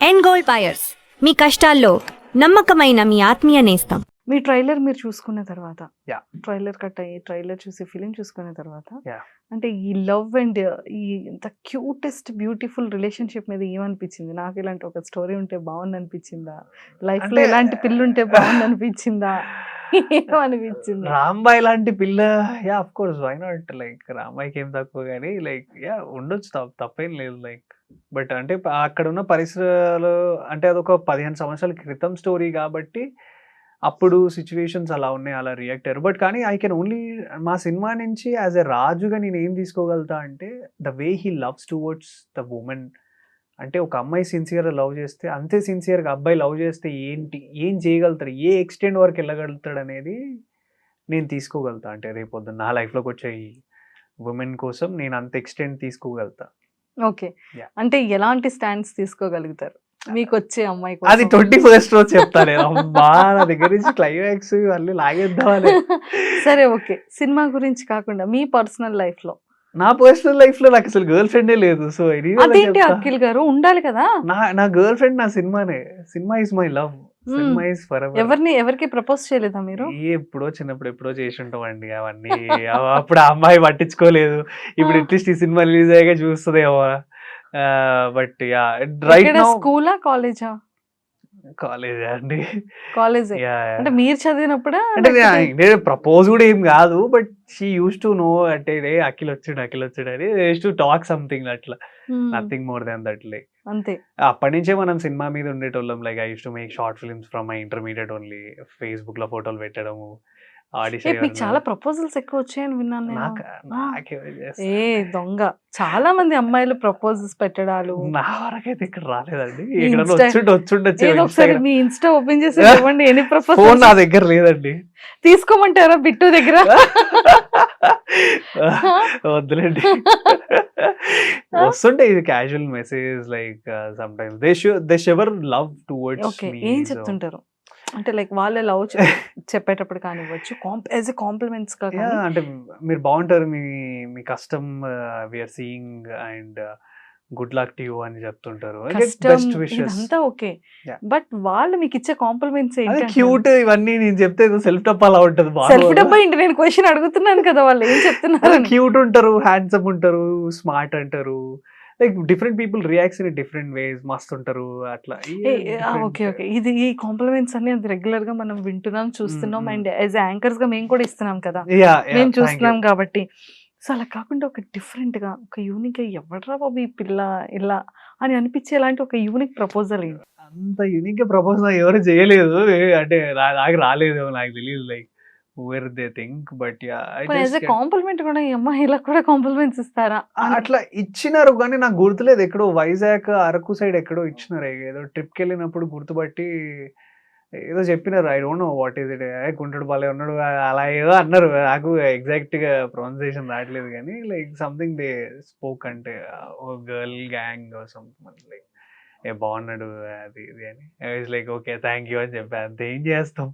End gold buyers, మీ కష్టాల్లో నమ్మకమైన మీ ఆత్మీయ నేస్తం. మీ ట్రైలర్ మీరు చూసుకున్న తర్వాత, Yeah. ట్రైలర్ కట్ అయ్యి ట్రైలర్ చూసి ఫిలిం చూసుకున్న తర్వాత, Yeah. అంటే ఈ లవ్ అండ్ ఈ ఇంత క్యూటెస్ట్ బ్యూటిఫుల్ రిలేషన్షిప్ మీద ఏమనిపించింది? నాకు ఇలాంటి ఒక స్టోరీ ఉంటే బాగుంది అనిపించిందా? లైఫ్ లో అంటే ఇలాంటి పిల్ల ఉంటే బాగుంది అనిపించిందా? ఏమనిపించింది? రాంబాయ్ లాంటి పిల్ల, yeah of course why not, like రాంబాయ్కి ఏం తక్కువ కానీ లైక్ యా ఉండొచ్చు, తప్పేం లేదు లైక్. బట్ అంటే అక్కడ ఉన్న పరిసరాలు అంటే అదొక 15 సంవత్సరాల క్రితం స్టోరీ కాబట్టి అప్పుడు సిచ్యువేషన్స్ అలా ఉన్నాయి, అలా రియాక్ట్ అయ్యారు. బట్ కానీ ఐ కెన్ ఓన్లీ మా సినిమా నుంచి యాజ్ ఎ రాజుగా నేను ఏం తీసుకోగలుగుతా అంటే the way he loves towards the women. అంటే ఒక అమ్మాయి సిన్సియర్గా లవ్ చేస్తే అంతే సిన్సియర్గా అబ్బాయి లవ్ చేస్తే ఏంటి, ఏం చేయగలుగుతాడు, ఏ ఎక్స్టెంట్ వరకు వెళ్ళగలుగుతాడు అనేది నేను తీసుకోగలుగుతా. అంటే రేపొద్దు నా లైఫ్లోకి వచ్చే ఈ ఉమెన్ కోసం నేను అంత ఎక్స్టెంట్ తీసుకోగలుగుతా. Okay, Yeah. అంటే ఎలాంటి స్టాండ్స్ తీసుకోగలుగుతారు మీకు వచ్చే అమ్మాయి అది కోసం? 21st రోజు చెప్తాను. అమ్మా నా దగ్గర నుంచి క్లైమాక్స్ మళ్ళీ లాగేద్దామని. సరే, ఓకే, సినిమా గురించి కాకుండా మీ పర్సనల్ లైఫ్ లో నా పర్సనల్ లైఫ్ లో నాకు అసలు గర్ల్ ఫ్రెండే లేదు. సో అదేంటి అఖిల్ గారు, ఉండాలి కదా. నా గర్ల్ ఫ్రెండ్ నా సినిమానే. Cinema is my love. Cinema is for ఎవరికి ప్రపోజ్ చేయలేదా మీరు? ఎప్పుడో చిన్నప్పుడు ఎప్పుడో చేసి ఉంటామండి అవన్నీ. అప్పుడు ఆ అమ్మాయి పట్టించుకోలేదు. ఇప్పుడు అట్లీస్ట్ ఈ సినిమా రిలీజ్ అయ్యాక చూస్తుందేమో. బట్ యా రైట్ నౌ స్కూలా కాలేజా? కాలేజ్ అండి. కాలేజే. అంటే మీరు చదివినప్పుడా? అంటే నేను ప్రపోజ్ కూడా ఏం కాదు, but she use to know అంటే అఖిల్ వచ్చాడు అని యూస్ టు టాక్ సంథింగ్ అట్లా, nothing more than that. Like అంతే. అప్పటి నుంచే మనం సినిమా మీద ఉండేటోళ్ళం. Like I use to make short films from my intermediate only. Facebook లో ఫోటోలు పెట్టడము, మీకు చాలా ప్రపోజల్స్ ఎక్కువ వచ్చాయని విన్నాను నేను. ఆడిషన్. ఏ దొంగ, చాలా మంది అమ్మాయిలు ప్రపోజల్స్ పెట్టడాలు. నా వరకైతే ఇక్కడ రాలేదండి. ఈ ఇక్కడ Insta- వచ్చుండొచ్చు. ఏదో ఒకసారి మీ ఇన్స్టా ఓపెన్ చేసి ఇవ్వండి, ఎన్ని ఫోన్ ప్రపోజల్స్ నా దగ్గర లేదండి. తీసుకోమంటారా బిట్టు దగ్గర? వద్దులేండి. వస్తుంటాయి ఇది casual message like sometimes they shower love towards okay, me. ఏం చెప్తుంటారు? అంటే లైక్ వాళ్ళ లవ్ చెప్పేటప్పుడు కానివ్వచ్చు, యాజ్ ఎ కాంప్లిమెంట్స్ గా కానీ. అంటే మీరు బాగుంటారు, మీ కష్టం we are seeing and good luck to you అని చెప్తుంటారు. కష్టం బెస్ట్ విషెస్. ఇదంతా ఓకే, Yeah. బట్ వాళ్ళు మీకు ఇచ్చే కాంప్లిమెంట్స్ అదే ఏంటి? క్యూట్ ఇవన్నీ నేను చెప్తే సెల్ఫ్ టప్ అలా ఉంటుంది. సెల్ఫ్ డబ్బా ఏంటి? నేను క్వశ్చన్ అడుగుతున్నాను కదా, వాళ్ళు ఏం చెప్తున్నారు? క్యూట్ ఉంటారు, హ్యాండ్సమ్ ఉంటారు, స్మార్ట్ అంటారు. Like different people reacts in different ways. మస్తు ఉంటారు అట్లా. ఓకే ఓకే, ఇది ఈ కాంప్లిమెంట్స్ అన్ని అది రెగ్యులర్ గా మనం వింటున్నాం, చూస్తున్నాం, Mm, అండ్ యాజ్ యాంకర్స్ గా మేము కూడా ఇస్తున్నాం కదా, Yeah, మేము thank చూస్తున్నాం you. కాబట్టి. సో అలా కాకుండా ఒక డిఫరెంట్ గా, ఒక యూనిక్ గా, ఎవడ్రా బాబు ఈ పిల్ల ఇలా అని అనిపించేలాంటి ఒక యూనిక్ ప్రపోజల్ ఏంటి? అంత యూనిక్ గా ప్రపోజ్ ఎవరు చేయలేదు. అంటే నాకు రాలేదు, నాకు తెలియదు like where they think. But as a compliment కూడా ఈ అమ్మాయిలకు కూడా కాంప్లిమెంట్స్ ఇస్తారా? అట్లా ఇచ్చినారు కానీ నాకు గుర్తులేదు. ఎక్కడో వైజాగ్ అరకు సైడ్ ఎక్కడో ఇచ్చినారు. ఏదో ట్రిప్కి వెళ్ళినప్పుడు గుర్తుపట్టి ఏదో చెప్పినారు. I don't know what is it. గుంటడు బాలే ఉన్నాడు అలా ఏదో అన్నారు. నాకు ఎగ్జాక్ట్ గా ప్రొనౌన్సియేషన్ రావట్లేదు కానీ లైక్ సంథింగ్ దే స్పోక్. అంటే ఓ గర్ల్ గ్యాంగ్ సంథింగ్ లైక్ ఏ బాగున్నాడు అది ఇది అని. లైక్ ఓకే థ్యాంక్ యూ అని చెప్పా. అంతే, ఏం చేస్తాం.